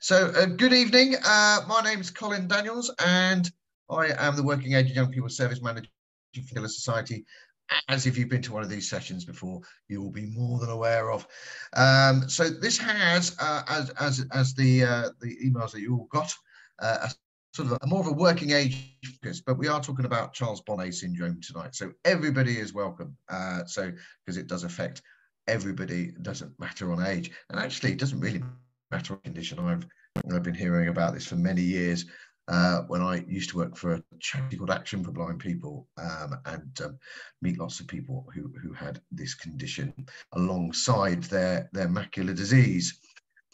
Good evening. My name is Colin Daniels, and I am the Working Age and Young People Service Manager for the Society. As if you've been to one of these sessions before, you will be more than aware of. So this has, as the emails that you all got, sort of more of a working age focus, but we are talking about Charles Bonnet syndrome tonight. So everybody is welcome. Because it does affect everybody, it doesn't matter on age, and actually it doesn't really matter on condition. I've been hearing about this for many years. When I used to work for a charity called Action for Blind People, and meet lots of people who had this condition alongside their macular disease.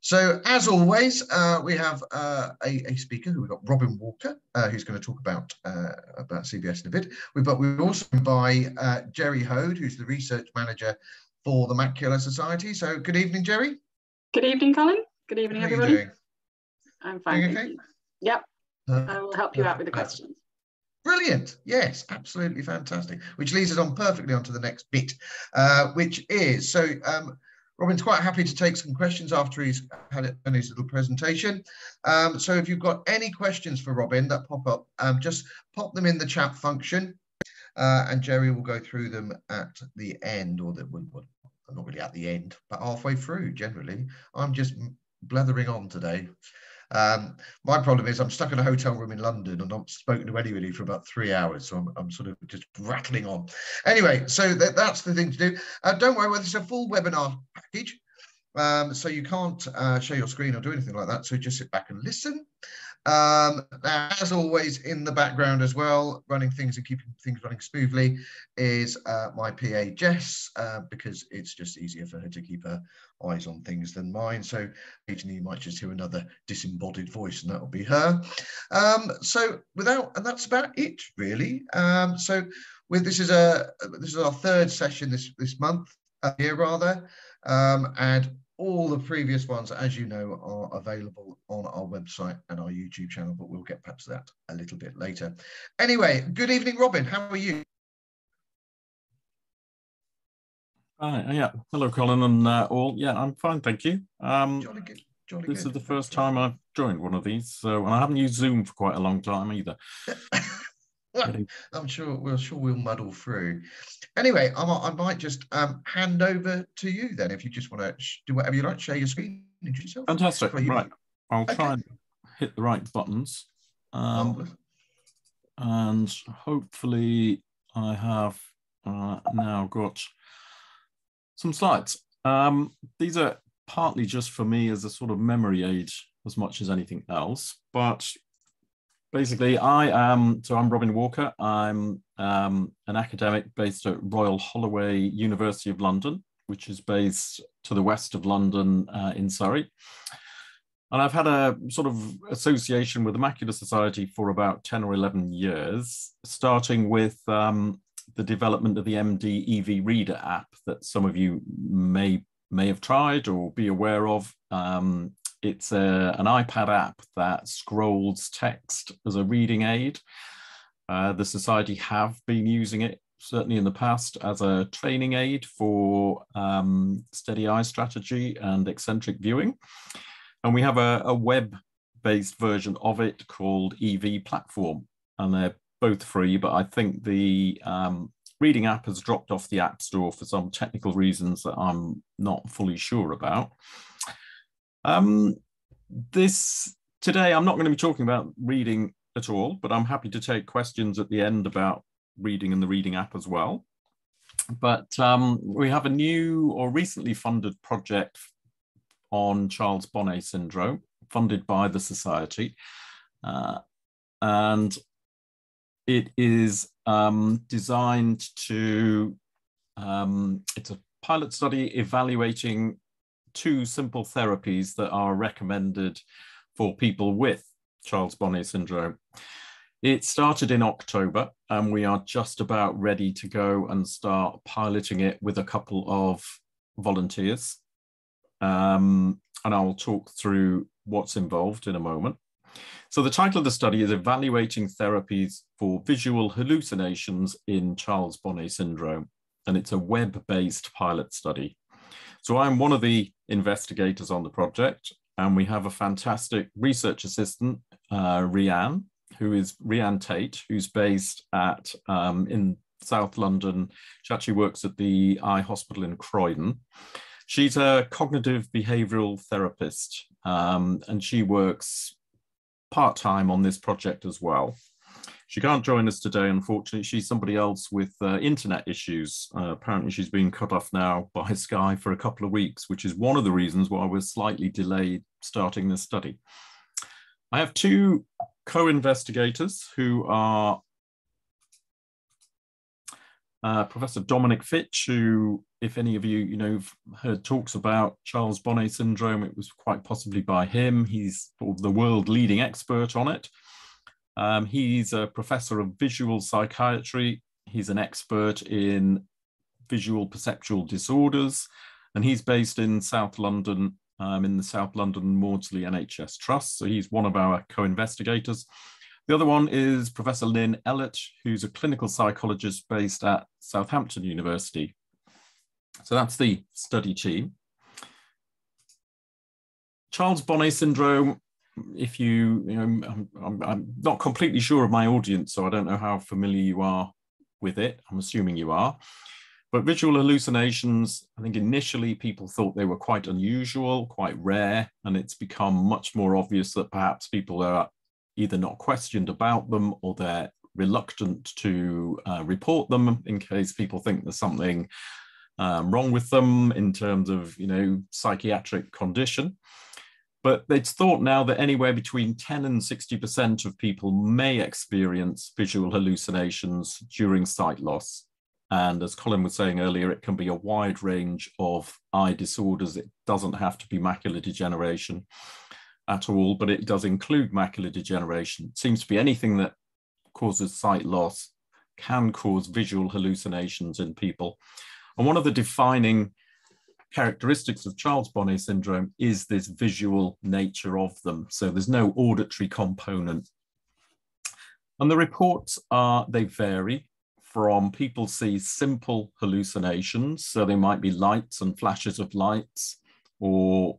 So as always, we have a speaker who we've got Robin Walker, who's going to talk about CBS in a bit. We're also by Jerry Hode, who's the research manager for the Macular Society. So good evening, Jerry. Good evening, Colin. Good evening, everybody. How are you doing? I'm fine, doing thank okay? you. Yep. I will help you out with the questions. Brilliant. Yes, absolutely fantastic. Which leads us on perfectly onto the next bit, which is, Robin's quite happy to take some questions after he's had his little presentation. So if you've got any questions for Robin that pop up, just pop them in the chat function, and Jerry will go through them at the end, or not really at the end, but halfway through generally. I'm just blathering on today. My problem is I'm stuck in a hotel room in London and not spoken to anybody for about 3 hours, so I'm sort of just rattling on. Anyway, so that's the thing to do. Don't worry, well, it's a full webinar package, so you can't share your screen or do anything like that, so just sit back and listen. Now, as always, in the background as well, running things and keeping things running smoothly is my PA Jess, because it's just easier for her to keep her eyes on things than mine. So occasionally you might just hear another disembodied voice, and that will be her. And that's about it really. This is our third session this month, year rather, and all the previous ones, as you know, are available on our website and our YouTube channel, but we'll get back to that a little bit later. Anyway, good evening, Robin. How are you? Yeah. Hello, Colin and all. Yeah, I'm fine, thank you. Jolly good. This is the first time I've joined one of these, and I haven't used Zoom for quite a long time either. Well, I'm sure we'll muddle through. Anyway, I might just hand over to you then, if you just want to do whatever you like, share your screen, introduce yourself. Fantastic. Right, I'll try and hit the right buttons, and hopefully I have now got some slides. These are partly just for me as a sort of memory aid as much as anything else, but basically, I'm Robin Walker. I'm an academic based at Royal Holloway, University of London, which is based to the west of London in Surrey. And I've had a sort of association with the Macular Society for about 10 or 11 years, starting with the development of the MD EV Reader app that some of you may have tried or be aware of. It's an iPad app that scrolls text as a reading aid. The Society have been using it, certainly in the past, as a training aid for steady eye strategy and eccentric viewing. And we have a web-based version of it called EV Platform. And they're both free, but I think the reading app has dropped off the App Store for some technical reasons that I'm not fully sure about. Today, I'm not going to be talking about reading at all, but I'm happy to take questions at the end about reading and the reading app as well. But we have a new or recently funded project on Charles Bonnet syndrome, funded by the Society. And it is designed to, it's a pilot study evaluating 2 simple therapies that are recommended for people with Charles Bonnet syndrome. It started in October, and we are just about ready to go and start piloting it with a couple of volunteers. And I'll talk through what's involved in a moment. So the title of the study is Evaluating Therapies for Visual Hallucinations in Charles Bonnet Syndrome, and it's a web-based pilot study. So I'm one of the investigators on the project. and we have a fantastic research assistant, Rhiannon, Rhiannon Tate, who's based at in South London. She actually works at the Eye Hospital in Croydon. She's a cognitive behavioural therapist, and she works part-time on this project as well. She can't join us today, unfortunately. She's somebody else with internet issues. Apparently she's been cut off now by Sky for a couple of weeks, which is one of the reasons why we're slightly delayed starting this study. I have two co-investigators who are Professor Dominic Fitch, who, if any of you, have heard talks about Charles Bonnet syndrome, it was quite possibly by him. He's sort of the world leading expert on it. He's a professor of visual psychiatry. He's an expert in visual perceptual disorders, and he's based in South London, in the South London Maudsley NHS Trust. So he's one of our co-investigators. The other one is Professor Lynn Ellett, who's a clinical psychologist based at Southampton University. So that's the study team. Charles Bonnet syndrome, if I'm not completely sure of my audience, so I don't know how familiar you are with it. I'm assuming you are. But visual hallucinations, I think initially people thought they were quite unusual, quite rare, and it's become much more obvious that perhaps people are either not questioned about them or they're reluctant to report them in case people think there's something wrong with them in terms of, psychiatric condition. But it's thought now that anywhere between 10 and 60% of people may experience visual hallucinations during sight loss. And as Colin was saying earlier, it can be a wide range of eye disorders. It doesn't have to be macular degeneration at all, but it does include macular degeneration. It seems to be anything that causes sight loss can cause visual hallucinations in people. And one of the defining characteristics of Charles Bonnet syndrome is this visual nature of them. So there's no auditory component. And the reports they vary from people see simple hallucinations. So they might be lights and flashes of lights, or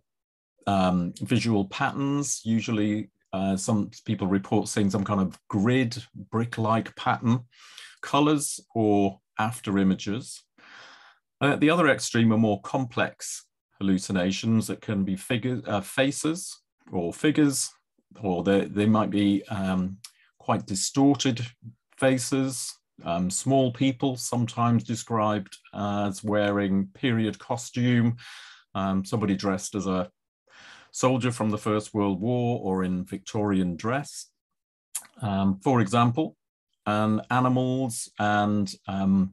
visual patterns. Usually some people report seeing some kind of grid, brick-like pattern, colors, or after images. At the other extreme are more complex hallucinations that can be faces or figures, or they might be quite distorted faces, small people, sometimes described as wearing period costume, somebody dressed as a soldier from the First World War or in Victorian dress, for example. And animals and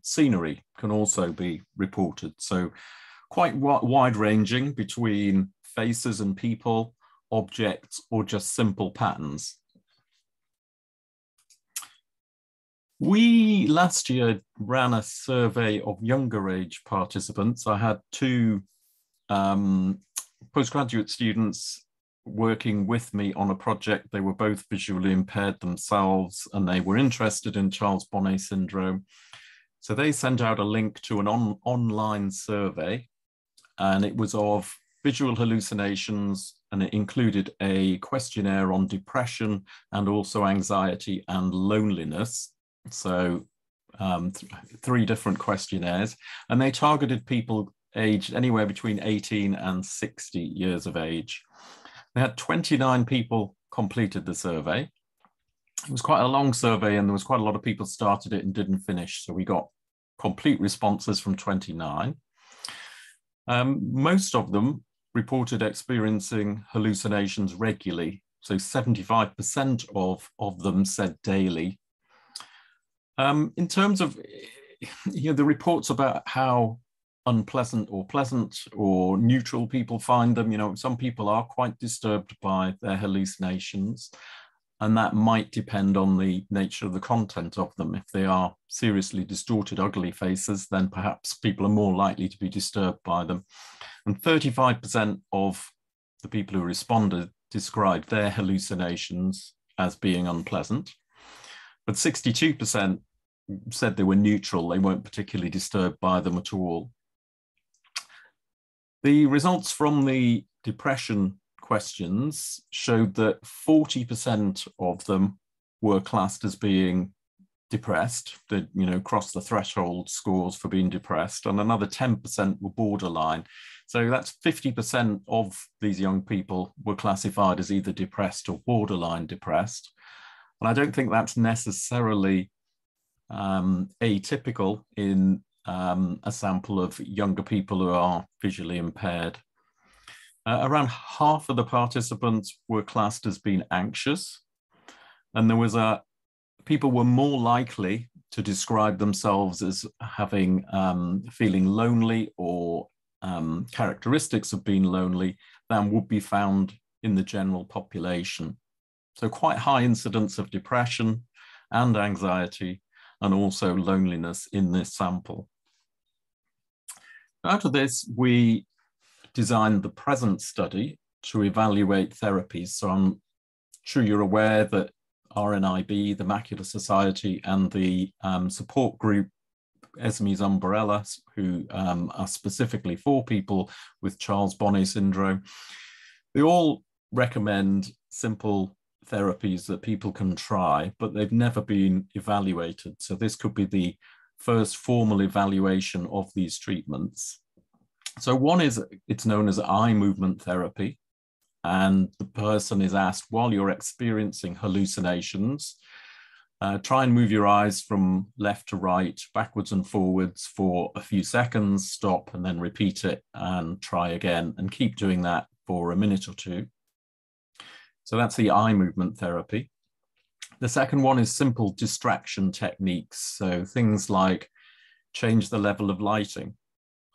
scenery can also be reported. So quite wide-ranging between faces and people, objects, or just simple patterns. We last year ran a survey of younger age participants. I had two postgraduate students working with me on a project. They were both visually impaired themselves, and they were interested in Charles Bonnet syndrome. So they sent out a link to an online survey, and it was of visual hallucinations, and it included a questionnaire on depression and also anxiety and loneliness. So three different questionnaires, and they targeted people aged anywhere between 18 and 60 years of age. They had 29 people completed the survey. It was quite a long survey, and there was quite a lot of people started it and didn't finish. So we got complete responses from 29. Most of them reported experiencing hallucinations regularly. So 75% of them said daily. In terms of the reports about how unpleasant or pleasant or neutral people find them, some people are quite disturbed by their hallucinations, and that might depend on the nature of the content of them. If they are seriously distorted, ugly faces, then perhaps people are more likely to be disturbed by them. And 35% of the people who responded described their hallucinations as being unpleasant, but 62% said they were neutral. They weren't particularly disturbed by them at all. The results from the depression questions showed that 40% of them were classed as being depressed, that, you know, crossed the threshold scores for being depressed, and another 10% were borderline. So that's 50% of these young people were classified as either depressed or borderline depressed. And I don't think that's necessarily atypical in a sample of younger people who are visually impaired. Around half of the participants were classed as being anxious, and there was people were more likely to describe themselves as having feeling lonely or characteristics of being lonely than would be found in the general population. So quite high incidence of depression and anxiety, and also loneliness in this sample. Out of this, we designed the present study to evaluate therapies. So I'm sure you're aware that RNIB, the Macular Society, and the support group Esme's Umbrella, who are specifically for people with Charles-Bonnet syndrome, they all recommend simple therapies that people can try, but they've never been evaluated. So this could be the first formal evaluation of these treatments. So one is, it's known as eye movement therapy. And the person is asked, while you're experiencing hallucinations, try and move your eyes from left to right, backwards and forwards for a few seconds, stop, and then repeat it and try again, and keep doing that for a minute or two. So that's the eye movement therapy. The second one is simple distraction techniques. So things like change the level of lighting,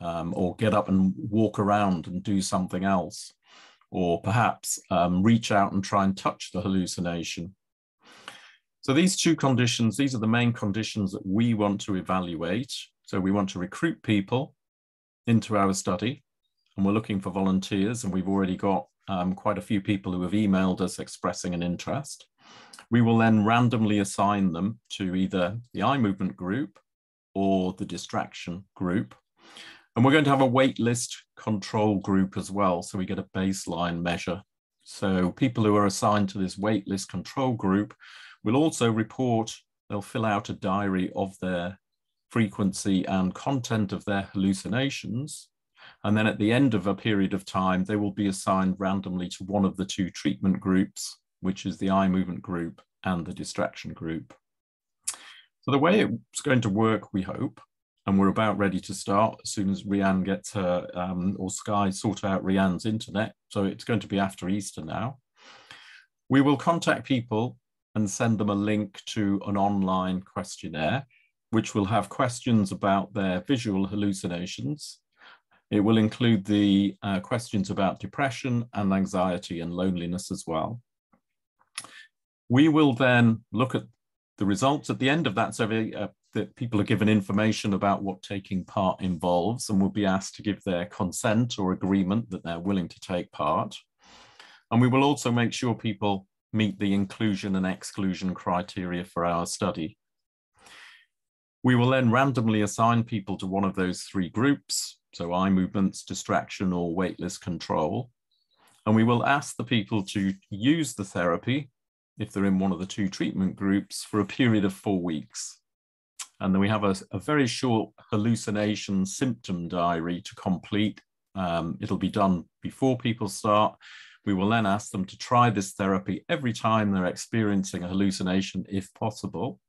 or get up and walk around and do something else, or perhaps reach out and try and touch the hallucination. So these two conditions, these are the main conditions that we want to evaluate. So we want to recruit people into our study, and we're looking for volunteers, and we've already got quite a few people who have emailed us expressing an interest. We will then randomly assign them to either the eye movement group or the distraction group. And we're going to have a wait list control group as well, so we get a baseline measure. So people who are assigned to this wait list control group will also report, they'll fill out a diary of their frequency and content of their hallucinations. And then at the end of a period of time, they will be assigned randomly to one of the two treatment groups, which is the eye movement group and the distraction group. So the way it's going to work, we hope, and we're about ready to start as soon as Rianne gets her, or Sky sort out Rianne's internet. So it's going to be after Easter now. We will contact people and send them a link to an online questionnaire, which will have questions about their visual hallucinations. It will include the questions about depression and anxiety and loneliness as well. We will then look at the results at the end of that survey, that people are given information about what taking part involves, and will be asked to give their consent or agreement that they're willing to take part. And we will also make sure people meet the inclusion and exclusion criteria for our study. We will then randomly assign people to one of those three groups, so eye movements, distraction, or waitlist control. And we will ask the people to use the therapy, if they're in one of the two treatment groups, for a period of 4 weeks. And then we have a very short hallucination symptom diary to complete. It'll be done before people start. We will then ask them to try this therapy every time they're experiencing a hallucination, if possible,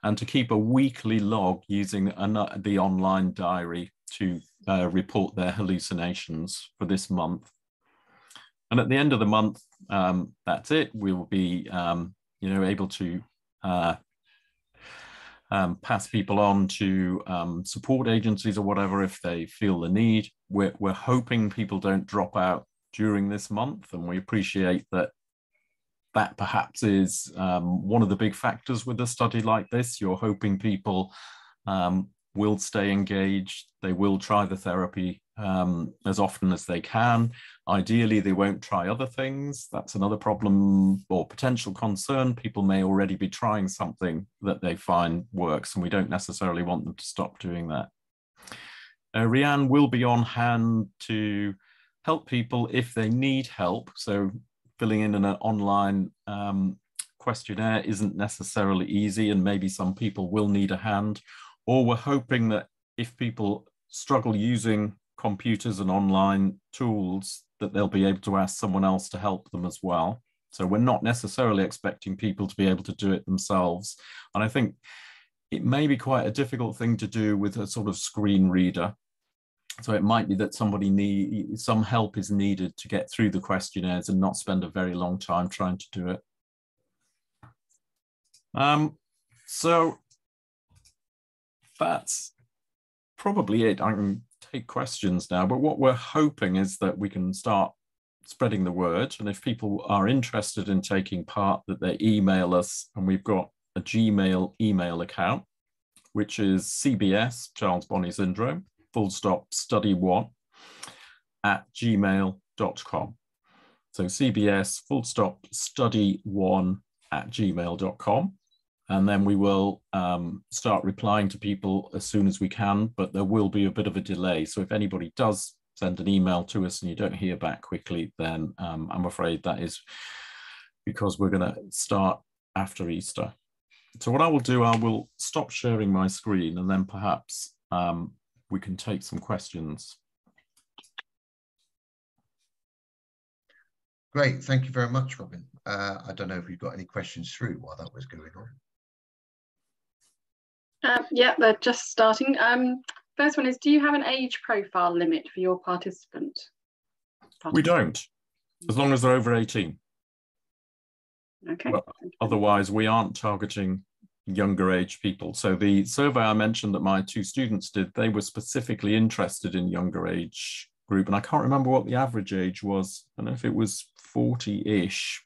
and to keep a weekly log using the online diary to report their hallucinations for this month. And at the end of the month, that's it. We will be able to pass people on to support agencies or whatever if they feel the need. We're hoping people don't drop out during this month, and we appreciate that perhaps is one of the big factors with a study like this. You're hoping people will stay engaged, they will try the therapy as often as they can. Ideally, they won't try other things. That's another problem or potential concern. People may already be trying something that they find works, and we don't necessarily want them to stop doing that. Rianne will be on hand to help people if they need help. So filling in an online questionnaire isn't necessarily easy, and maybe some people will need a hand. Or we're hoping that if people struggle using computers and online tools, that they'll be able to ask someone else to help them as well. So we're not necessarily expecting people to be able to do it themselves. And I think it may be quite a difficult thing to do with a sort of screen reader. So it might be that some help is needed to get through the questionnaires and not spend a very long time trying to do it. So that's probably it. I can take questions now, but what we're hoping is that we can start spreading the word. And if people are interested in taking part, that they email us, and we've got a Gmail email account, which is CBS, Charles Bonnet Syndrome, @gmail.com. So CBS @gmail.com. And then we will start replying to people as soon as we can, but there will be a bit of a delay. So if anybody does send an email to us and you don't hear back quickly, then I'm afraid that is because we're going to start after Easter. So what I will do, I will stop sharing my screen, and then perhaps we can take some questions. Great, thank you very much, Robin. I don't know if you've got any questions through while that was going on. Yeah, they're just starting. First one is, do you have an age profile limit for your participant? We don't, as long as they're over 18. Okay. Well, otherwise, we aren't targeting younger age people. So the survey I mentioned that my 2 students did, they were specifically interested in younger age group. And I can't remember what the average age was. I don't know if it was 40-ish.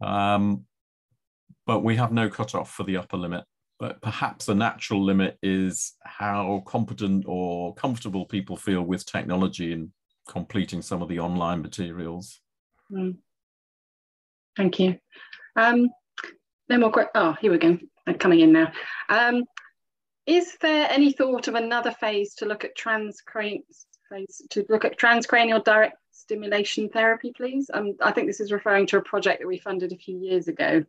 But we have no cutoff for the upper limit. But perhaps a natural limit is how competent or comfortable people feel with technology and completing some of the online materials. Thank you. No more questions. Oh, here we go. They're coming in now. Is there any thought of another phase to look at transcranial direct stimulation therapy, please? I think this is referring to a project that we funded a few years ago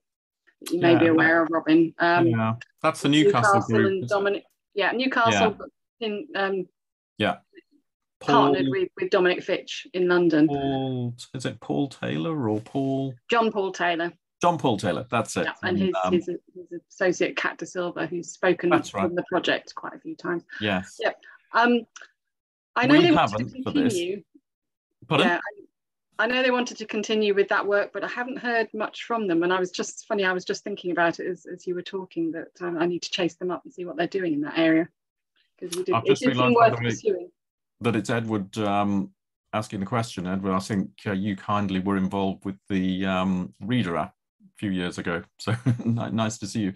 that you may be aware of, Robin. Yeah, that's the Newcastle group. And Dominic, Newcastle in partnered with Dominic Fitch in London. Is it Paul Taylor or Paul? John Paul Taylor. John Paul Taylor, that's it. Yeah, and his associate Kat De Silva, who's spoken from the project quite a few times. Yes. Yep. I know they wanted to continue. Pardon? Yeah, I know they wanted to continue with that work, but I haven't heard much from them. And I was just thinking about it as you were talking, that I need to chase them up and see what they're doing in that area. Because it did seem worth pursuing. That it's Edward asking the question. Edward, I think you kindly were involved with the Reader app a few years ago. So nice to see you.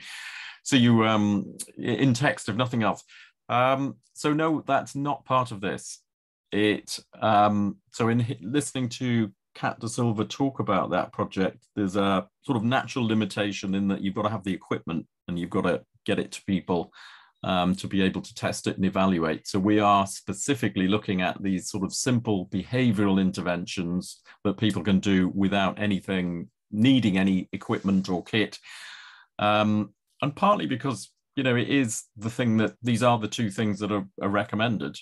See you in text, if nothing else. So no, that's not part of this. So in listening to Kat De Silva talk about that project, there's a sort of natural limitation in that you've got to have the equipment and you've got to get it to people to be able to test it and evaluate. So we are specifically looking at these sort of simple behavioral interventions that people can do without needing any equipment or kit. And partly because, it is the thing that these are the 2 things that are recommended.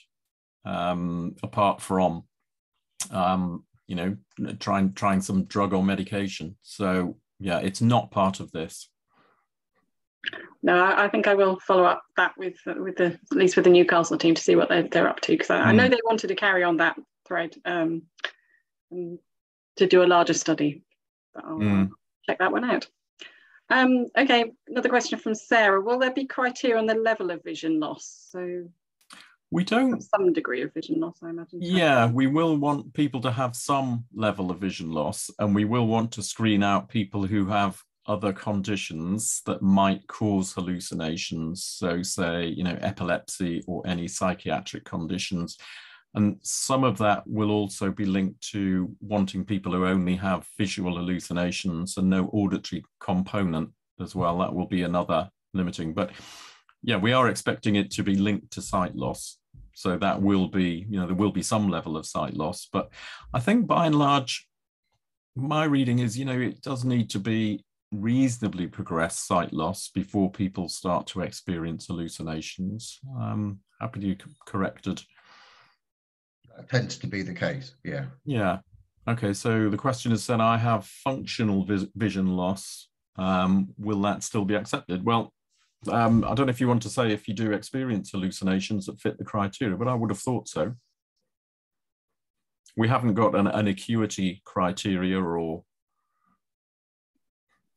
Apart from, trying some drug or medication. So yeah, it's not part of this. No, I think I will follow up that with at least with the Newcastle team to see what they're up to, because I know they wanted to carry on that thread and to do a larger study. But I'll check that one out. Okay, another question from Sarah. Will there be criteria on the level of vision loss? So we don't. Some degree of vision loss, I imagine. Yeah, we will want people to have some level of vision loss, and we will want to screen out people who have other conditions that might cause hallucinations. So say, epilepsy or any psychiatric conditions. And some of that will also be linked to wanting people who only have visual hallucinations and no auditory component as well. That will be another limiting. But yeah, we are expecting it to be linked to sight loss. So that will be, there will be some level of sight loss. But I think by and large, my reading is, it does need to be reasonably progressed sight loss before people start to experience hallucinations. Happy to be corrected. That tends to be the case, yeah. Yeah. Okay, so the question is then, I have functional vision loss. Will that still be accepted? Well, I don't know if you want to say if you do experience hallucinations that fit the criteria, but I would have thought so. We haven't got an acuity criteria, or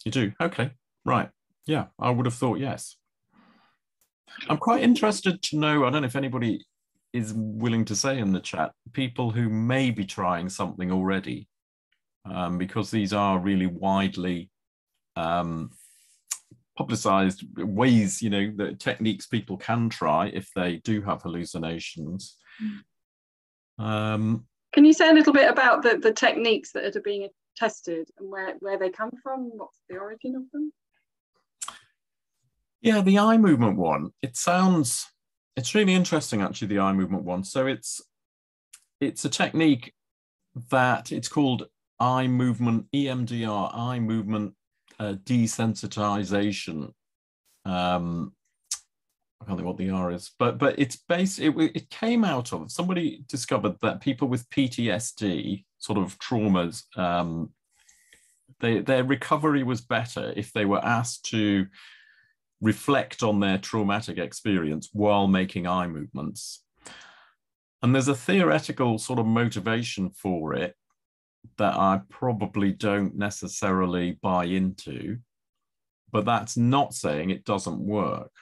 you do? Okay, right. Yeah, I would have thought yes. I'm quite interested to know, I don't know if anybody is willing to say in the chat, people who may be trying something already, because these are really widely publicized ways, the techniques people can try if they do have hallucinations. Can you say a little bit about the techniques that are being tested and where they come from? What's the origin of them? Yeah, the eye movement one, it's really interesting, actually, the eye movement one. So it's a technique that it's called eye movement, EMDR, eye movement desensitization. I can't think what the R is, but it's it came out of, somebody discovered that people with PTSD, sort of traumas, their recovery was better if they were asked to reflect on their traumatic experience while making eye movements. And there's a theoretical sort of motivation for it that I probably don't necessarily buy into, but that's not saying it doesn't work.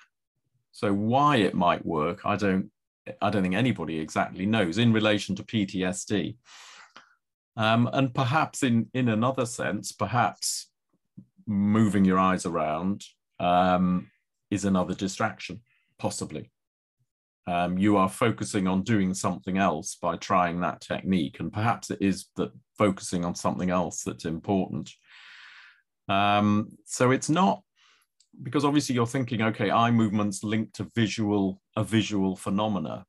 So why it might work, I don't think anybody exactly knows in relation to PTSD. And perhaps in another sense, perhaps moving your eyes around is another distraction, possibly. You are focusing on doing something else by trying that technique, and perhaps it is that focusing on something else that's important. So it's not, because obviously you're thinking, okay, eye movements linked to a visual phenomena,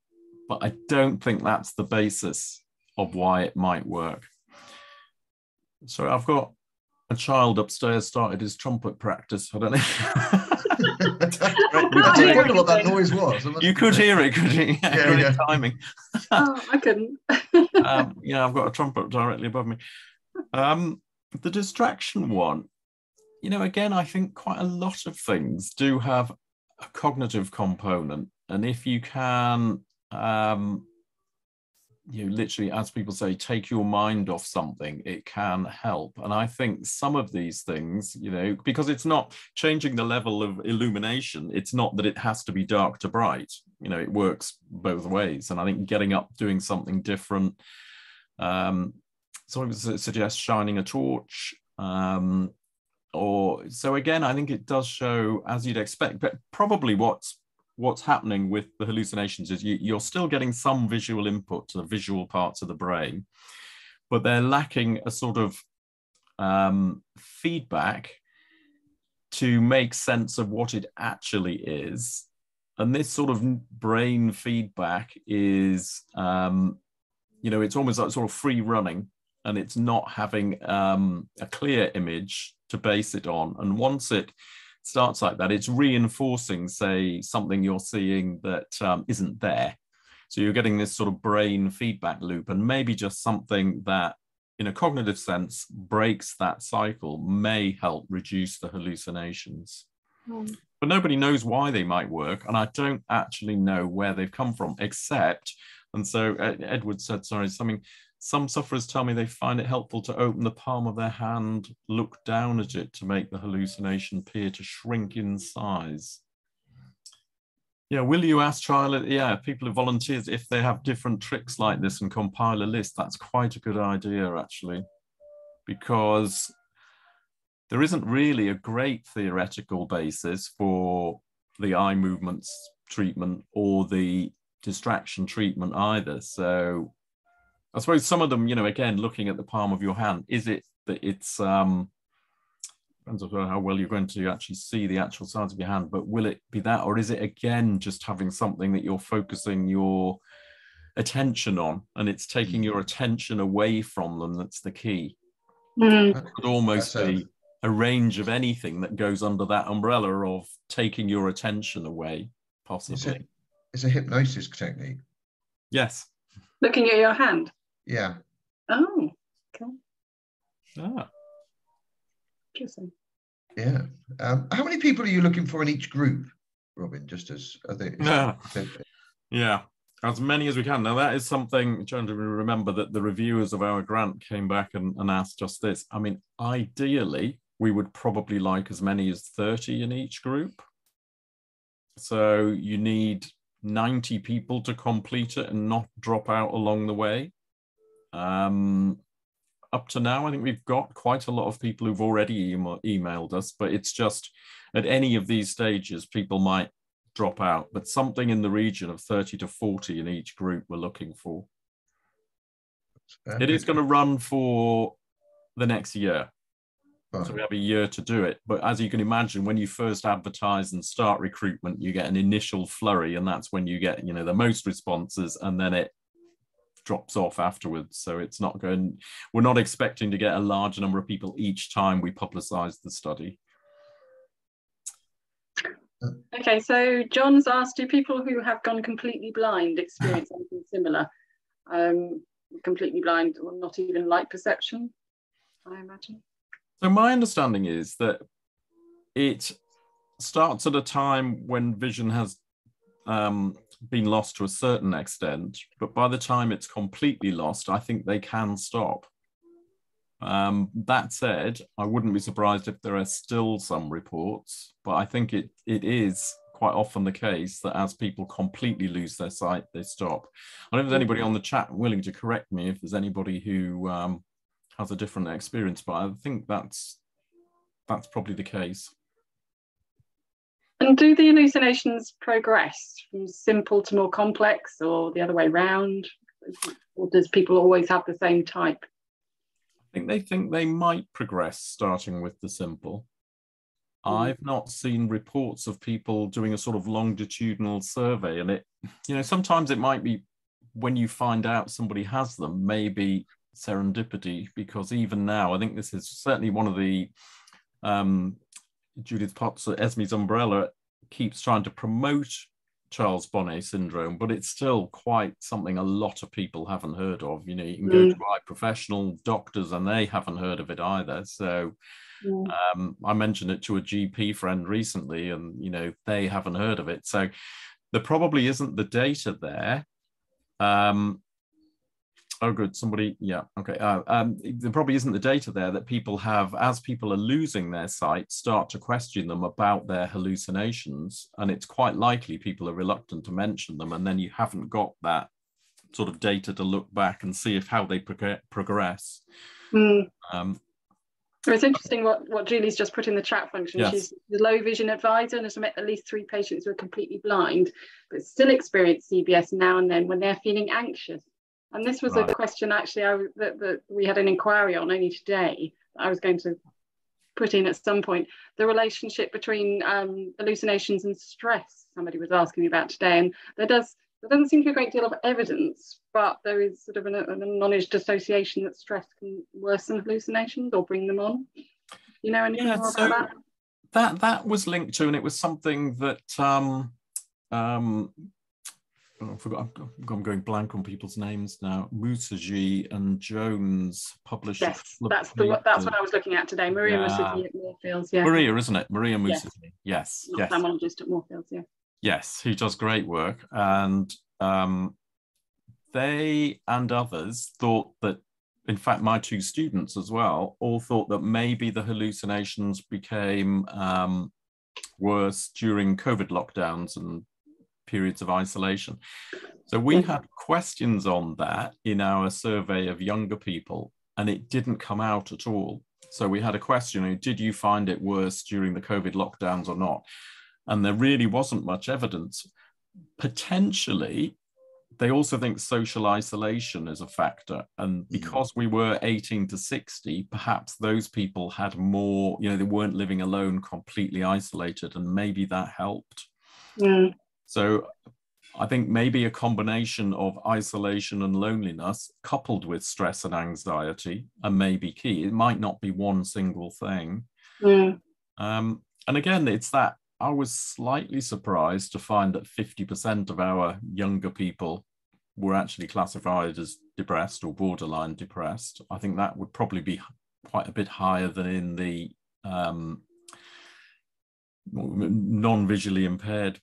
but I don't think that's the basis of why it might work. So I've got a child upstairs started his trumpet practice. I don't know. I wonder what that noise was. You could hear it, could you? Yeah, great timing. Oh, I couldn't. Yeah, I've got a trumpet directly above me. The distraction one, again, I think quite a lot of things do have a cognitive component. And if you can, literally, as people say, take your mind off something, it can help. And I think some of these things, because it's not changing the level of illumination, it's not that it has to be dark to bright, it works both ways. And I think getting up, doing something different, someone suggests shining a torch, so again, I think it does show, as you'd expect, but probably what's happening with the hallucinations is you're still getting some visual input to the visual parts of the brain, but they're lacking a sort of feedback to make sense of what it actually is. And this sort of brain feedback is, it's almost like sort of free running, and it's not having a clear image to base it on. And once it starts like that, it's reinforcing, say, something you're seeing that isn't there. So you're getting this sort of brain feedback loop, and maybe just something that, in a cognitive sense, breaks that cycle may help reduce the hallucinations. But nobody knows why they might work, and I don't actually know where they've come from, except, and so Edward said, sorry, some sufferers tell me they find it helpful to open the palm of their hand, look down at it to make the hallucination appear to shrink in size. Yeah, will you ask people who volunteers if they have different tricks like this and compile a list? That's quite a good idea, actually, because there isn't really a great theoretical basis for the eye movements treatment or the distraction treatment either. So I suppose some of them, again, looking at the palm of your hand, is it that it's depends on how well you're going to actually see the actual size of your hand, but will it be that, or is it again just having something that you're focusing your attention on, and it's taking your attention away from them? That's the key. It could almost be a range of anything that goes under that umbrella of taking your attention away, possibly. It's a hypnosis technique. Yes. Looking at your hand? Yeah. Oh, okay. Ah. Interesting. Yeah. How many people are you looking for in each group, Robin? Just as I think. Yeah, as many as we can. Now, that is something, trying to remember that the reviewers of our grant came back and asked just this. I mean, ideally, we would probably like as many as 30 in each group. So you need 90 people to complete it and not drop out along the way. Up to now, I think we've got quite a lot of people who've already emailed us, but it's just at any of these stages, people might drop out, but something in the region of 30 to 40 in each group we're looking for. It is going to run for the next year. Right. So we have a year to do it. But as you can imagine, when you first advertise and start recruitment, you get an initial flurry, and that's when you get, the most responses, and then it drops off afterwards. So it's not going, we're not expecting to get a large number of people each time we publicize the study. Okay, so John's asked, do people who have gone completely blind experience anything similar? Completely blind, or not even light perception, I imagine? So my understanding is that it starts at a time when vision has been lost to a certain extent, but by the time it's completely lost, I think they can stop. That said, I wouldn't be surprised if there are still some reports, but I think it is quite often the case that as people completely lose their sight, they stop. I don't know if there's anybody on the chat willing to correct me if there's anybody who has a different experience, but I think that's probably the case. And do the hallucinations progress from simple to more complex, or the other way around? Or does people always have the same type? I think they might progress starting with the simple. I've not seen reports of people doing a sort of longitudinal survey, and sometimes it might be when you find out somebody has them, maybe serendipity, because even now, I think this is certainly one of the Judith Potts at Esme's umbrella keeps trying to promote Charles Bonnet syndrome, but it's still quite something a lot of people haven't heard of. You can go to professional doctors and they haven't heard of it either. So I mentioned it to a GP friend recently, and they haven't heard of it. So there probably isn't the data there. Oh, good. Somebody, yeah, okay. There probably isn't the data there that people have, as people are losing their sight, start to question them about their hallucinations. And it's quite likely people are reluctant to mention them. And then you haven't got that sort of data to look back and see how they progress. It's interesting what Julie's just put in the chat function. Yes. She's the low vision advisor and has met at least 3 patients who are completely blind, but still experience CBS now and then when they're feeling anxious. And this was a question actually that we had an inquiry on only today. I was going to put in at some point the relationship between hallucinations and stress. Somebody was asking me about today, and there doesn't seem to be a great deal of evidence, but there is sort of an acknowledged association that stress can worsen hallucinations or bring them on. You know anything more about that? That was linked to, and it was something that I forgot. I'm going blank on people's names now. Mukherjee and Jones published. Yes, that's what I was looking at today. Maria Mukherjee at Moorfields. Yeah, Maria, isn't it? Maria Mukherjee. Yes. Ophthalmologist at Moorfields. Yeah. Yes, he does great work, and they and others thought that. In fact, my 2 students as well all thought that maybe the hallucinations became worse during COVID lockdowns and periods of isolation. So we had questions on that in our survey of younger people, and it didn't come out at all. So we had a question, did you find it worse during the COVID lockdowns or not? And there really wasn't much evidence. Potentially, they also think social isolation is a factor. And because we were 18 to 60, perhaps those people had more, they weren't living alone, completely isolated, and maybe that helped. So I think maybe a combination of isolation and loneliness coupled with stress and anxiety may be key. It might not be one single thing. And again, it's that I was slightly surprised to find that 50% of our younger people were actually classified as depressed or borderline depressed. I think that would probably be quite a bit higher than in the non-visually impaired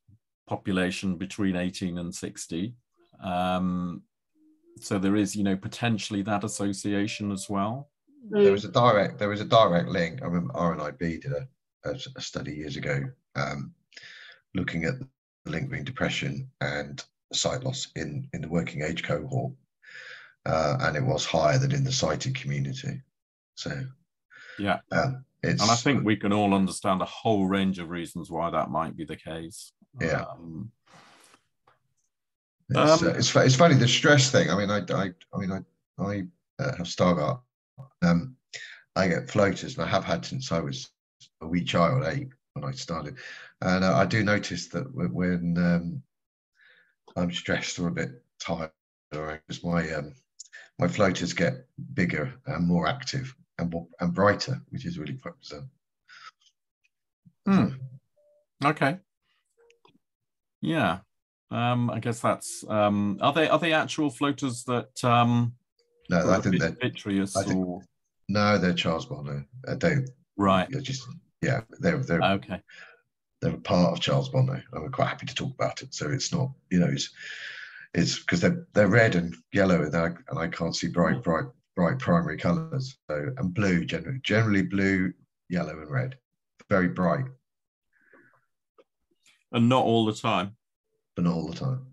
population between 18 and 60. So there is, potentially that association as well. There was a direct link. I remember RNIB did a study years ago looking at the link between depression and sight loss in the working age cohort, and it was higher than in the sighted community. So yeah, and I think we can all understand a whole range of reasons why that might be the case. Yeah. It's funny, the stress thing. I mean, I have Stargardt. I get floaters, and I have had since I was a wee child, 8, when I started. And I do notice that when I'm stressed or a bit tired, because my floaters get bigger and more active and brighter, which is really quite bizarre. Okay. Yeah. I guess that's are they actual floaters that no, I think they're vitreous or no, they're Charles Bonnet. Right. They're just they're okay. They're a part of Charles Bonnet. I'm quite happy to talk about it. So it's not, it's because they're red and yellow, and I can't see bright primary colours. So, and blue, generally blue, yellow, and red, very bright. And not all the time. But not all the time.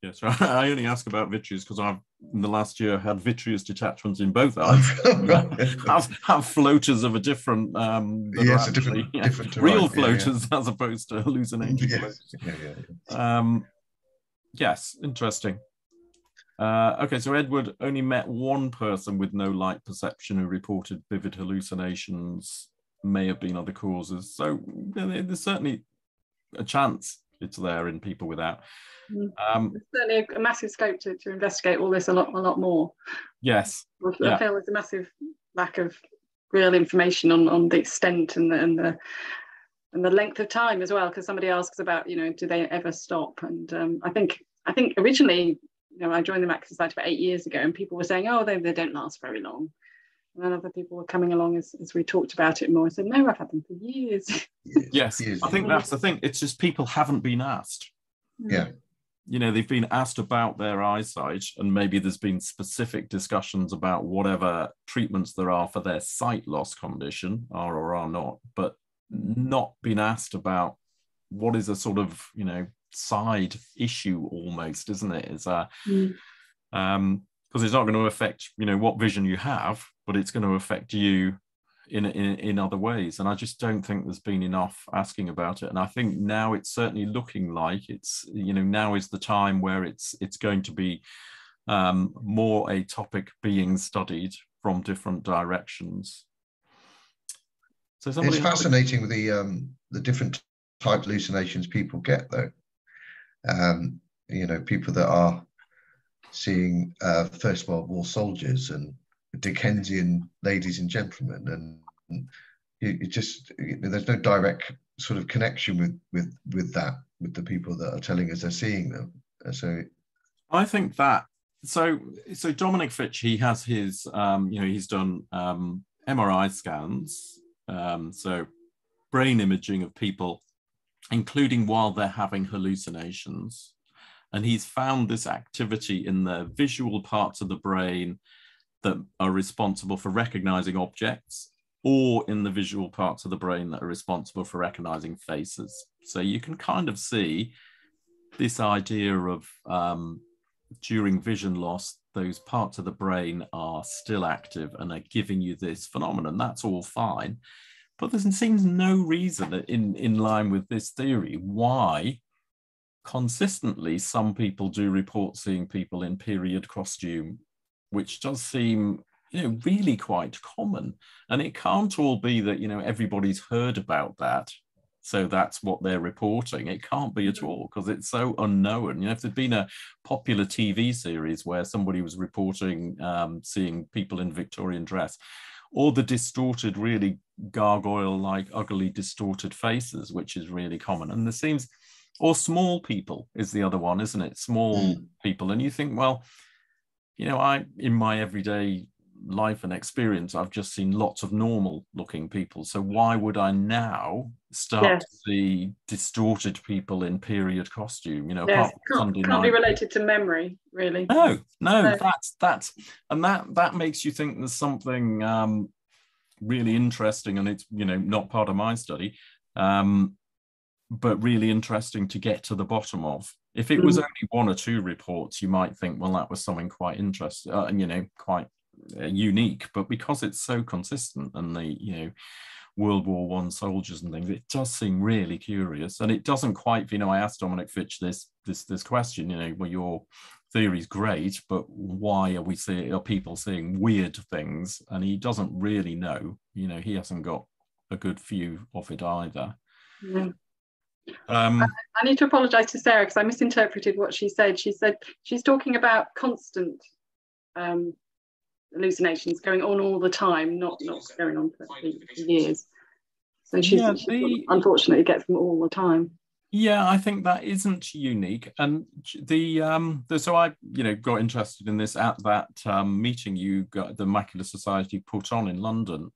Yes, I only ask about vitreous because I've in the last year had vitreous detachments in both eyes. have floaters of a different yes, different real floaters as opposed to hallucinating floaters. Yes, interesting. Okay, so Edward only met one person with no light perception who reported vivid hallucinations. May have been other causes. So there's certainly a chance it's there in people without. There's certainly a massive scope to investigate all this a lot more. Yes. I feel there's a massive lack of real information on the extent and the length of time as well, because somebody asks about, do they ever stop? And I think originally, I joined the Macular Society about 8 years ago, and people were saying, oh, they don't last very long. And then other people were coming along as we talked about it more. I said, no, I've had them for years. Yes, I think that's the thing. It's just people haven't been asked. Yeah. They've been asked about their eyesight, and maybe there's been specific discussions about whatever treatments there are for their sight loss condition, are or are not, but not been asked about what is a sort of, side issue almost, isn't it? It's because it's not going to affect, what vision you have, but it's going to affect you in other ways. And I just don't think there's been enough asking about it. And I think now it's certainly looking like it's, now is the time where it's going to be more a topic being studied from different directions. So it's fascinating with the different type of hallucinations people get, though. People that are seeing First World War soldiers and Dickensian ladies and gentlemen, and it just there's no direct sort of connection with the people that are telling us they're seeing them. So I think that so Dominic Fitch, he has his he's done MRI scans, so brain imaging of people, including while they're having hallucinations. And he's found this activity in the visual parts of the brain that are responsible for recognizing objects, or in the visual parts of the brain that are responsible for recognizing faces. So you can kind of see this idea of during vision loss, those parts of the brain are still active and are giving you this phenomenon. That's all fine. But there seems no reason in line with this theory why consistently, some people do report seeing people in period costume, which does seem, really quite common. And it can't all be that, everybody's heard about that, so that's what they're reporting. It can't be at all, because it's so unknown. If there'd been a popular TV series where somebody was reporting seeing people in Victorian dress, or the distorted, really gargoyle-like, ugly, distorted faces, which is really common. And there seems, or small people is the other one, isn't it? Small people. And you think, well, in my everyday life and experience, I've just seen lots of normal looking people. So why would I now start to see distorted people in period costume? Yes, can't be related to memory, really. No. That's and that makes you think there's something really interesting, and it's not part of my study, but really interesting to get to the bottom of. If it was only one or two reports, you might think, well, that was something quite interesting, quite unique. But because it's so consistent, and the World War I soldiers and things, it does seem really curious. And it doesn't quite, I asked Dominic Fitch this question, well, your theory's great, but why are people seeing weird things? And he doesn't really know. He hasn't got a good view of it either. I need to apologise to Sarah, because I misinterpreted what she said. She said she's talking about constant hallucinations going on all the time, not going on for years. So she unfortunately gets them all the time. Yeah, I think that isn't unique. And so I got interested in this at that meeting the Macular Society put on in London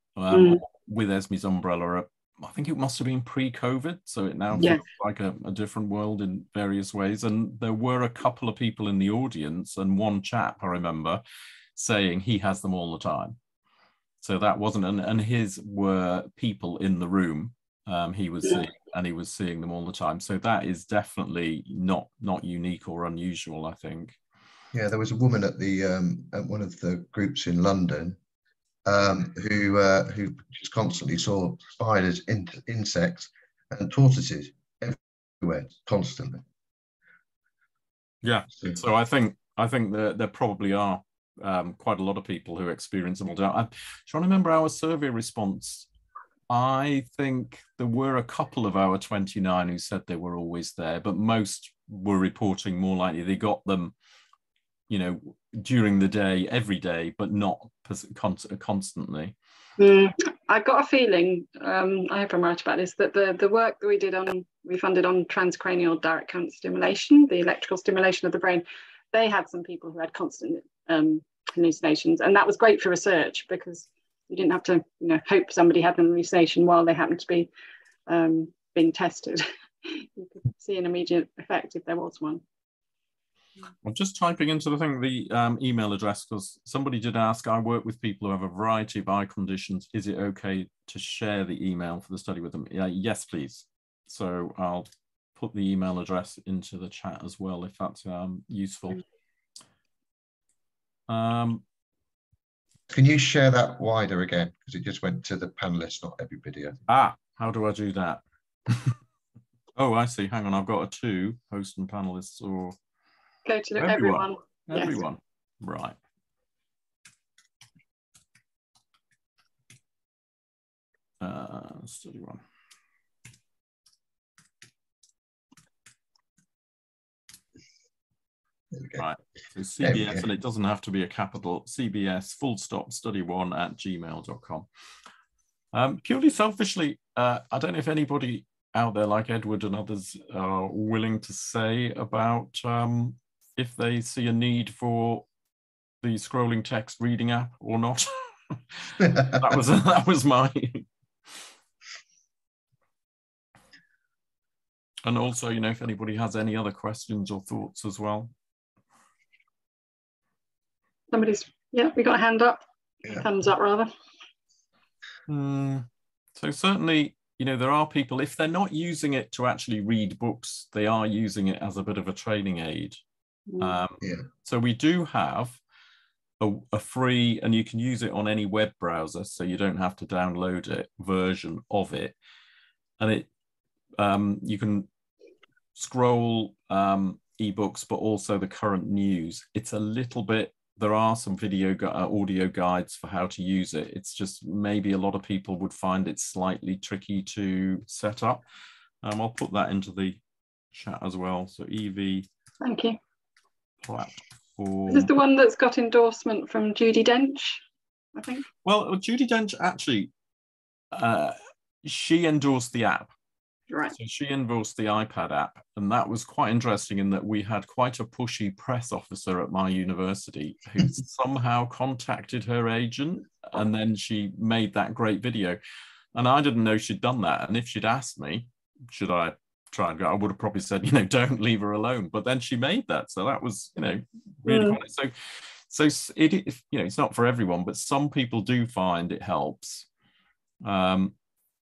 with Esme's umbrella. I think it must have been pre-COVID, so it now feels like a different world in various ways. And there were a couple of people in the audience, and one chap, I remember, saying he has them all the time. So that wasn't, and his were people in the room he was seeing, and he was seeing them all the time. So that is definitely not unique or unusual, I think. Yeah, there was a woman at one of the groups in London who just constantly saw spiders, insects, and tortoises everywhere, constantly. Yeah, so I think that there probably are quite a lot of people who experience them all day. I'm trying to remember our survey response. I think there were a couple of our 29 who said they were always there, but most were reporting more likely they got them during the day, every day, but not constantly. I've got a feeling, I hope I'm right about this, that the work that we funded on transcranial direct current stimulation, the electrical stimulation of the brain, they had some people who had constant hallucinations, and that was great for research, because you didn't have to hope somebody had an hallucination while they happened to be being tested. You could see an immediate effect if there was one. I'm just typing into the email address, because somebody did ask, I work with people who have a variety of eye conditions. Is it okay to share the email for the study with them? Yes, please. So I'll put the email address into the chat as well, if that's useful. Can you share that wider again? Because it just went to the panelists, not everybody. How do I do that? Oh, I see. Hang on, I've got a 2 host and panelists, or go to everyone. Everyone. Yes. Right. Study one. Right. So CBS, and it doesn't have to be a capital, CBS _study1@gmail.com. Purely selfishly, I don't know if anybody out there like Edward and others are willing to say about if they see a need for the scrolling text reading app or not. that was my. And also, if anybody has any other questions or thoughts as well. We got a hand up. Thumbs up, rather. So certainly, there are people, if they're not using it to actually read books, they are using it as a bit of a training aid. So we do have a free, and you can use it on any web browser, so you don't have to download it, version of it. And you can scroll ebooks, but also the current news. It's a little bit, there are some audio guides for how to use it. It's just maybe a lot of people would find it slightly tricky to set up. I'll put that into the chat as well. So EV. Thank you. Platform. Is this the one that's got endorsement from Judy Dench, I think? Well, Judy Dench actually, she endorsed the app. Right. So she endorsed the iPad app, and that was quite interesting in that we had quite a pushy press officer at my university who somehow contacted her agent, and then she made that great video. And I didn't know she'd done that. And if she'd asked me, should I try and go, I would have probably said, don't leave her alone. But then she made that. So that was, really funny. So it, it's not for everyone, but some people do find it helps.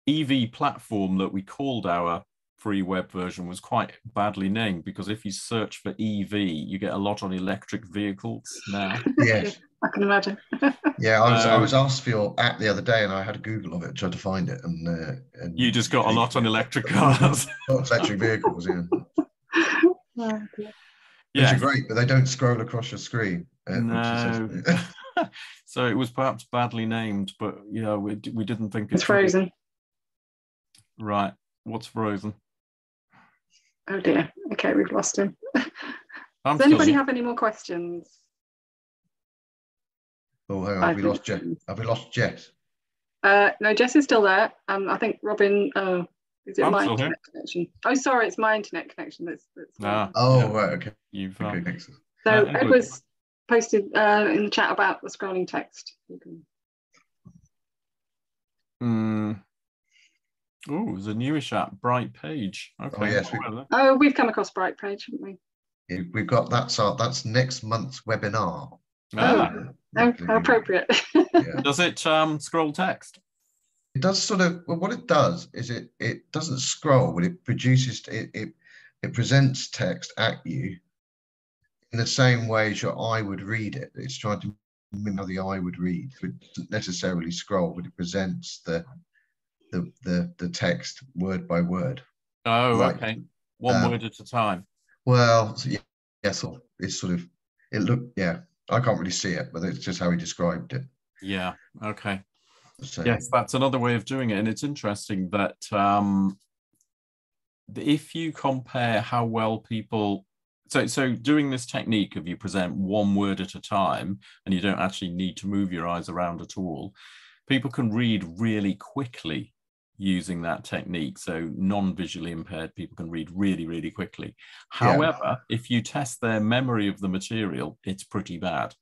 EV platform that we called our free web version was quite badly named, because if you search for EV, you get a lot on electric vehicles now. Yes. I can imagine. Yeah, I was asked for your app the other day, and I had a Google of it, tried to find it, and you just got a lot on electric cars. Electric vehicles, yeah. Which are great, but they don't scroll across your screen. No. So it was perhaps badly named, but we didn't think it's frozen. Right. What's frozen? Oh dear. Okay, we've lost him. Does anybody have any more questions? Oh, hang on. Have we lost Jess? Have we lost Jess? No, Jess is still there. I think Robin. Is it my internet connection? Oh, sorry, it's my internet connection. That's right. Okay. You've so Ed was posted in the chat about the scrolling text. You can. Oh, there's a newish app, Bright Page. Okay. Oh, yes. We've come across Bright Page, haven't we? Yeah, we've got that's next month's webinar. How appropriate. Yeah. Does it scroll text? It does sort of. Well, what it does is it doesn't scroll, but it produces it presents text at you in the same way as your eye would read it. It's trying to mimic how the eye would read. So it doesn't necessarily scroll, but it presents the text word by word. Oh, okay. One word at a time. Well, so yes, it's sort of I can't really see it, but it's just how he described it. Yeah. Okay. So, yes, that's another way of doing it, and it's interesting that if you compare how well people. So doing this technique of you present one word at a time, and you don't actually need to move your eyes around at all, people can read really quickly using that technique. So non-visually impaired people can read really, really quickly. However, if you test their memory of the material, it's pretty bad.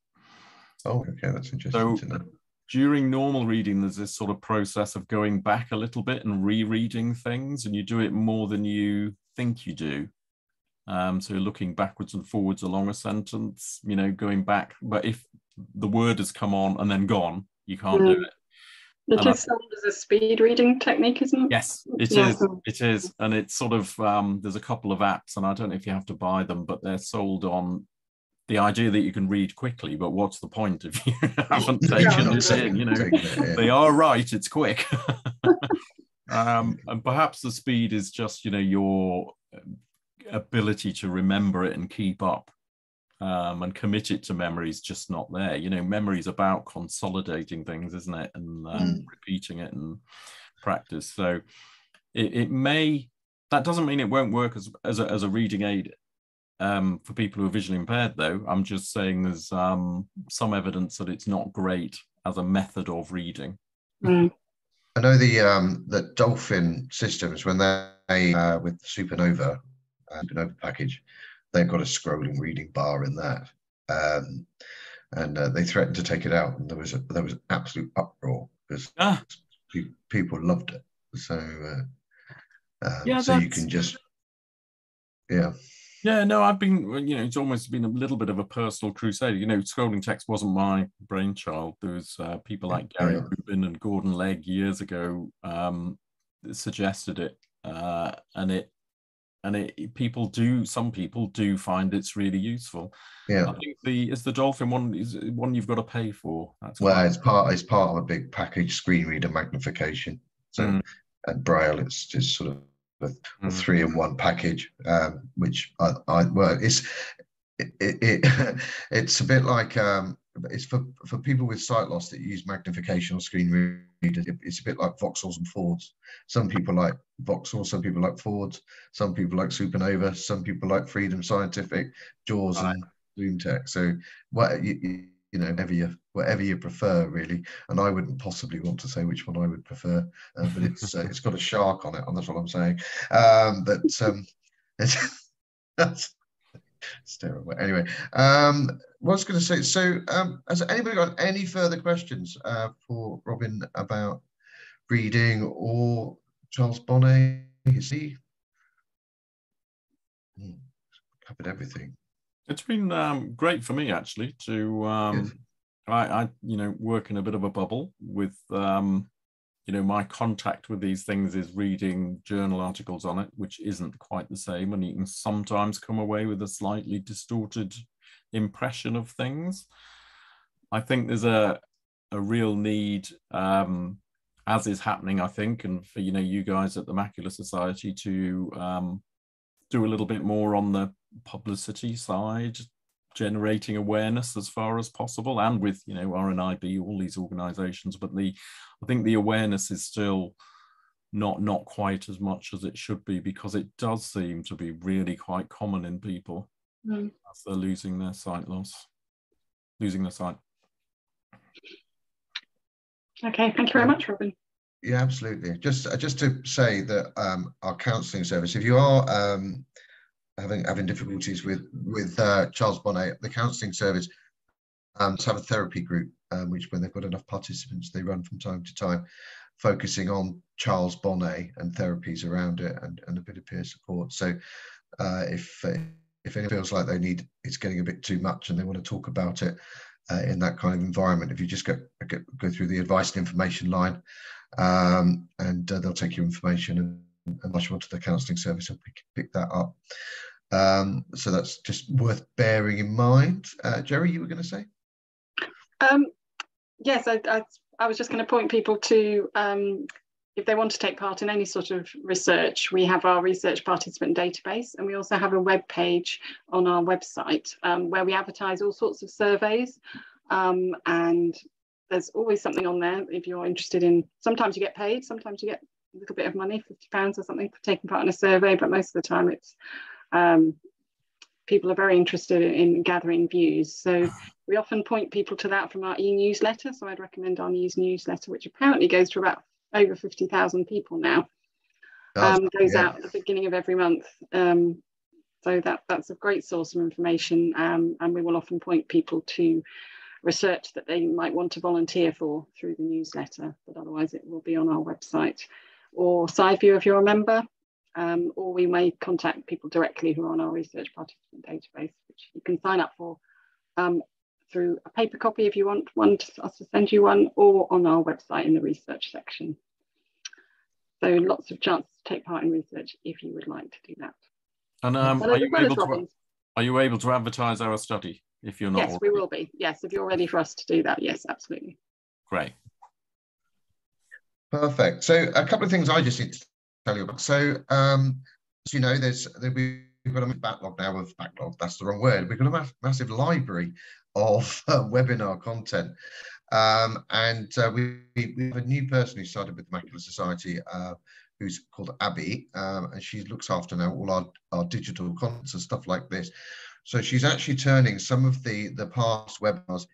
Oh, okay, that's interesting to know. During normal reading, there's this sort of process of going back a little bit and rereading things, and you do it more than you think you do. So looking backwards and forwards along a sentence, going back. But if the word has come on and then gone, you can't do it. It is sold as a speed reading technique, isn't it? Yes, it is. It is. And it's sort of, there's a couple of apps, and I don't know if you have to buy them, but they're sold on the idea that you can read quickly, but what's the point if you haven't taken it in? They are right, it's quick. And perhaps the speed is just, your ability to remember it and keep up. And commit it to memory is just not there. Memory is about consolidating things, isn't it? And repeating it and practice. So that doesn't mean it won't work as a reading aid for people who are visually impaired, though. I'm just saying there's some evidence that it's not great as a method of reading. I know the Dolphin systems, when they with Supernova package, they've got a scrolling reading bar in that, and they threatened to take it out, and there was absolute uproar because people loved it. So so you can just no, I've been, it's almost been a little bit of a personal crusade. Scrolling text wasn't my brainchild. There was people like Gary Rubin and Gordon Legg years ago that suggested it, and some people do find it's really useful. Yeah. I think the Dolphin one is one you've got to pay for. It's part of a big package, screen reader magnification. So and Braille, it's just sort of a 3-in-1 package, which well, it's a bit like it's for people with sight loss that use magnification or screen readers. It's a bit like Vauxhalls and Fords. Some people like Vauxhall, some people like Fords, some people like Supernova, some people like Freedom Scientific, Jaws, and Zoomtech. So what you know, whatever you prefer, really. And I wouldn't possibly want to say which one I would prefer, but it's got a shark on it, and that's what I'm saying. That's it's terrible. Anyway, what I was going to say, so has anybody got any further questions for Robin about reading or Charles Bonnet? Is he covered everything? It's been great for me, actually, to I work in a bit of a bubble with my contact with these things is reading journal articles on it, which isn't quite the same, and you can sometimes come away with a slightly distorted impression of things. I think there's a real need, as is happening, I think, and for you guys at the Macular Society to do a little bit more on the publicity side, generating awareness as far as possible, and with RNIB, all these organizations, but I think the awareness is still not quite as much as it should be, because it does seem to be really quite common in people as they're losing their sight. Okay, thank you very much, Robin. Yeah, absolutely. Just to say that our counselling service, if you are having difficulties with Charles Bonnet, the counselling service to have a therapy group, which when they've got enough participants, they run from time to time, focusing on Charles Bonnet and therapies around it, and a bit of peer support. So if anyone feels like it's getting a bit too much and they want to talk about it in that kind of environment, if you just go through the advice and information line, and they'll take your information and rush you onto the counselling service and pick that up. So that's just worth bearing in mind. Jerry, you were going to say? Yes, I was just going to point people to, if they want to take part in any sort of research, we have our research participant database, and we also have a web page on our website where we advertise all sorts of surveys, and there's always something on there if you're interested in. Sometimes you get paid, sometimes you get a little bit of money, £50 or something, for taking part in a survey, but most of the time it's people are very interested in gathering views. So we often point people to that from our e-newsletter. So I'd recommend our newsletter, which apparently goes to about over 50,000 people now. Goes out at the beginning of every month. So that's a great source of information, and we will often point people to research that they might want to volunteer for through the newsletter, but otherwise it will be on our website or side view if you're a member, or we may contact people directly who are on our research participant database, which you can sign up for through a paper copy if you want us to send you one, or on our website in the research section. So lots of chances to take part in research if you would like to do that. And are you able to advertise our study if you're not? Yes, already? We will be. Yes, if you're ready for us to do that. Yes, absolutely. Great. Perfect. So a couple of things I just need to tell you about. So as you know, we've got a backlog now of that's the wrong word. We've got a massive library of webinar content. And we have a new person who started with the Macular Society, who's called Abby, and she looks after now all our digital contents and stuff like this. So she's actually turning some of the past webinars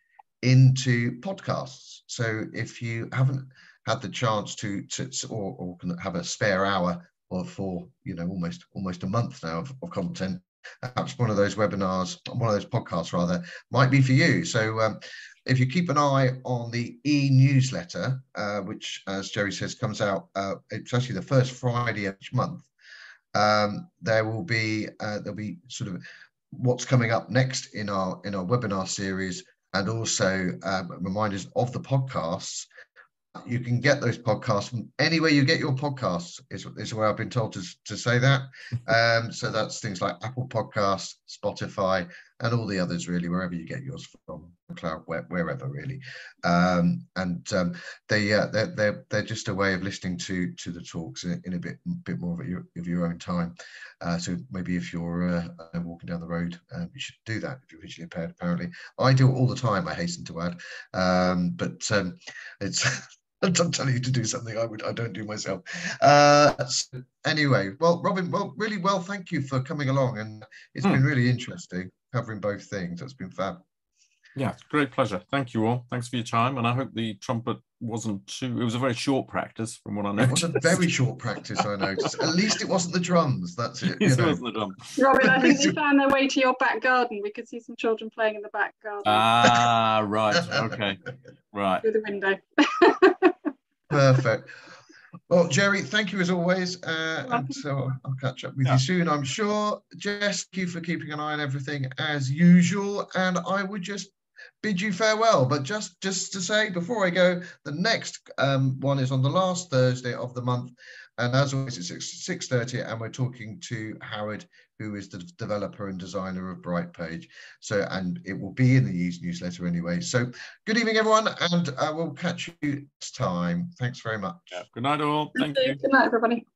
into podcasts. So if you haven't had the chance to or can have a spare hour or for almost a month now of content, perhaps one of those webinars, one of those podcasts rather, might be for you. So if you keep an eye on the e-newsletter, which, as Jerry says, comes out, it's actually the first Friday of each month. There'll be sort of what's coming up next in our webinar series, and also reminders of the podcasts. You can get those podcasts from anywhere you get your podcasts, is where I've been told to say that. So that's things like Apple Podcasts, Spotify, and all the others really, wherever you get yours from, cloud, wherever really. They're just a way of listening to the talks in a bit more of your own time. So maybe if you're walking down the road, you should do that if you're visually impaired. Apparently, I do it all the time, I hasten to add, but it's I'm telling you to do something I don't do myself. So anyway, well, Robin, really well, thank you for coming along, and it's been really interesting covering both things. It's been fab. Yeah, great pleasure. Thank you all. Thanks for your time. And I hope the trumpet wasn't too, it was a very short practice from what I noticed. It was a very short practice, I noticed. At least it wasn't the drums. That's it. It wasn't the drums. Robin, I think they found their way to your back garden. We could see some children playing in the back garden. Ah, right. Okay. Right. Through the window. Perfect. Well, Jerry, thank you as always. And so I'll catch up with you soon, I'm sure. Jess, thank you for keeping an eye on everything as usual. And I would just bid you farewell. But just to say before I go, the next one is on the last Thursday of the month. And as always, it's 6:30, and we're talking to Howard, who is the developer and designer of BrightPage. So, and it will be in the Ease newsletter anyway. So good evening, everyone, and we'll catch you next time. Thanks very much. Yeah. Good night, all. Thank you. Good night, everybody.